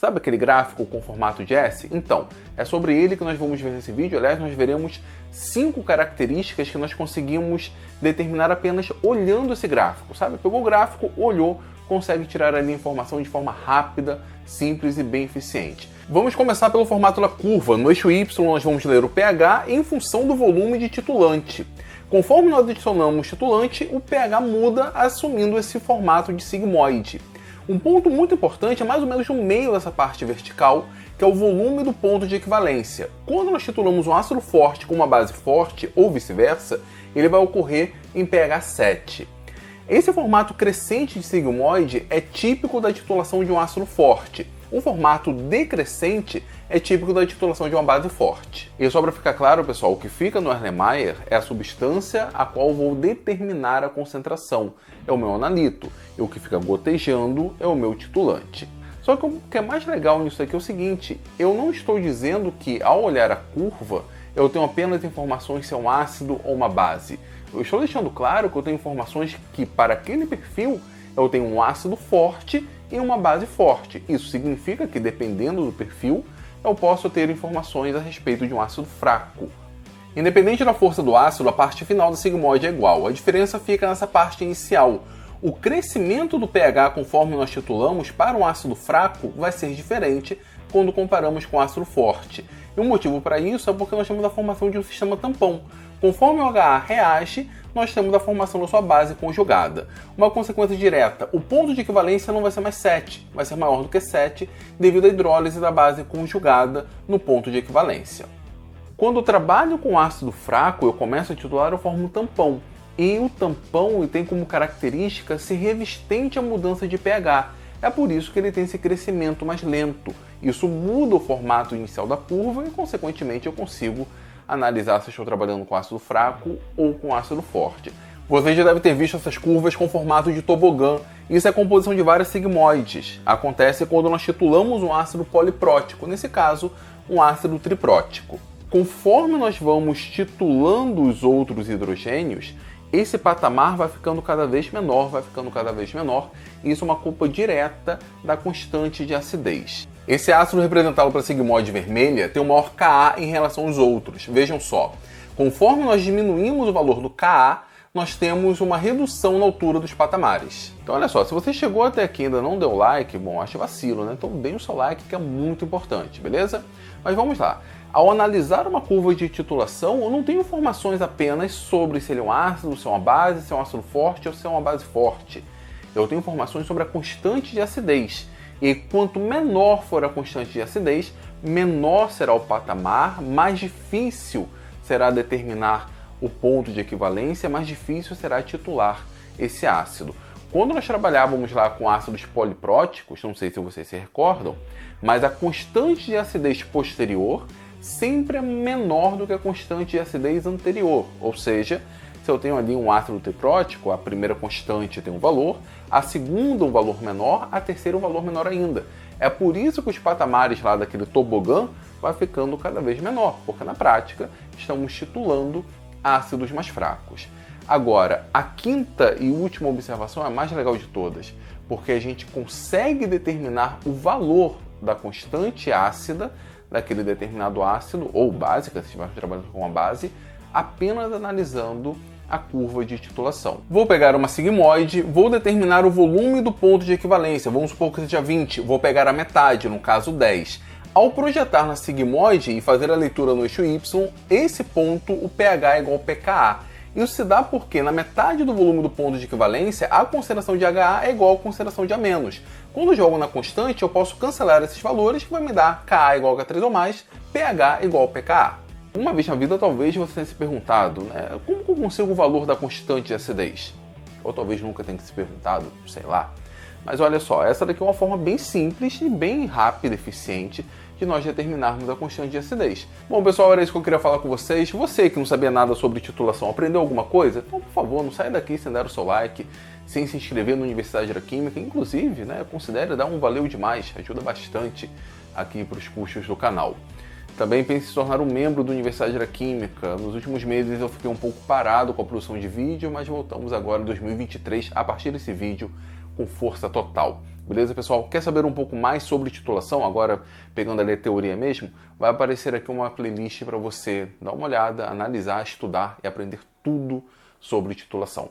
Sabe aquele gráfico com formato de S? Então, é sobre ele que nós vamos ver nesse vídeo. Aliás, nós veremos 5 características que nós conseguimos determinar apenas olhando esse gráfico, sabe? Pegou o gráfico, olhou, consegue tirar ali a informação de forma rápida, simples e bem eficiente. Vamos começar pelo formato da curva. No eixo Y nós vamos ler o pH em função do volume de titulante. Conforme nós adicionamos titulante, o pH muda assumindo esse formato de sigmoide. Um ponto muito importante é mais ou menos no meio dessa parte vertical, que é o volume do ponto de equivalência. Quando nós titulamos um ácido forte com uma base forte, ou vice-versa, ele vai ocorrer em pH 7. Esse formato crescente de sigmoide é típico da titulação de um ácido forte. O formato decrescente é típico da titulação de uma base forte. E só para ficar claro, pessoal, o que fica no Erlenmeyer é a substância a qual vou determinar a concentração. É o meu analito. E o que fica gotejando é o meu titulante. Só que o que é mais legal nisso aqui é o seguinte, eu não estou dizendo que ao olhar a curva eu tenho apenas informações se é um ácido ou uma base. Eu estou deixando claro que eu tenho informações que para aquele perfil eu tenho um ácido forte e uma base forte. Isso significa que, dependendo do perfil, eu posso ter informações a respeito de um ácido fraco. Independente da força do ácido, a parte final da sigmoide é igual. A diferença fica nessa parte inicial. O crescimento do pH conforme nós titulamos para um ácido fraco vai ser diferente quando comparamos com ácido forte. E o motivo para isso é porque nós temos a formação de um sistema tampão. Conforme o HA reage, nós temos a formação da sua base conjugada. Uma consequência direta, o ponto de equivalência não vai ser mais 7, vai ser maior do que 7 devido à hidrólise da base conjugada no ponto de equivalência. Quando eu trabalho com ácido fraco, eu começo a titular, eu formo um tampão. E o tampão tem como característica ser resistente à mudança de pH. É por isso que ele tem esse crescimento mais lento. Isso muda o formato inicial da curva e, consequentemente, eu consigo analisar se estou trabalhando com ácido fraco ou com ácido forte. Você já deve ter visto essas curvas com formato de tobogã. Isso é a composição de vários sigmoides. Acontece quando nós titulamos um ácido poliprótico, nesse caso, um ácido triprótico. Conforme nós vamos titulando os outros hidrogênios, esse patamar vai ficando cada vez menor, e isso é uma culpa direta da constante de acidez. Esse ácido representado pela sigmoide vermelha tem o maior Ka em relação aos outros. Vejam só, conforme nós diminuímos o valor do Ka, nós temos uma redução na altura dos patamares. Então olha só, se você chegou até aqui e ainda não deu like, bom, acho vacilo, né? Então dê o seu like que é muito importante, beleza? Mas vamos lá. Ao analisar uma curva de titulação, eu não tenho informações apenas sobre se ele é um ácido, se é uma base, se é um ácido forte ou se é uma base forte. Eu tenho informações sobre a constante de acidez. E quanto menor for a constante de acidez, menor será o patamar, mais difícil será determinar o ponto de equivalência, mais difícil será titular esse ácido. Quando nós trabalhávamos lá com ácidos polipróticos, não sei se vocês se recordam, mas a constante de acidez posterior sempre é menor do que a constante de acidez anterior. Ou seja, se eu tenho ali um ácido triprótico, a primeira constante tem um valor, a segunda um valor menor, a terceira um valor menor ainda. É por isso que os patamares lá daquele tobogã vai ficando cada vez menor, porque na prática estamos titulando ácidos mais fracos. Agora, a quinta e última observação é a mais legal de todas, porque a gente consegue determinar o valor da constante ácida daquele determinado ácido, ou básica, se estiver trabalhando com uma base, apenas analisando a curva de titulação. Vou pegar uma sigmoide, vou determinar o volume do ponto de equivalência, vamos supor que seja 20, vou pegar a metade, no caso 10. Ao projetar na sigmoide e fazer a leitura no eixo Y, esse ponto, o pH é igual ao pKa. Isso se dá porque na metade do volume do ponto de equivalência, a concentração de HA é igual à concentração de A-. Quando eu jogo na constante, eu posso cancelar esses valores, que vai me dar Ka igual a K3 ou mais, pH igual ao pKa. Uma vez na vida, talvez você tenha se perguntado, né, como que eu consigo o valor da constante de acidez? Ou talvez nunca tenha se perguntado, sei lá. Mas olha só, essa daqui é uma forma bem simples e bem rápida e eficiente de nós determinarmos a constante de acidez. Bom, pessoal, era isso que eu queria falar com vocês. Você que não sabia nada sobre titulação, aprendeu alguma coisa? Então, por favor, não saia daqui sem dar o seu like, sem se inscrever na Universidade da Química. Inclusive, né, considere dar um valeu demais, ajuda bastante aqui para os custos do canal. Também pense em se tornar um membro da Universidade da Química. Nos últimos meses eu fiquei um pouco parado com a produção de vídeo, mas voltamos agora em 2023, a partir desse vídeo, com força total. Beleza, pessoal? Quer saber um pouco mais sobre titulação? Agora, pegando ali a teoria mesmo, vai aparecer aqui uma playlist para você dar uma olhada, analisar, estudar e aprender tudo sobre titulação.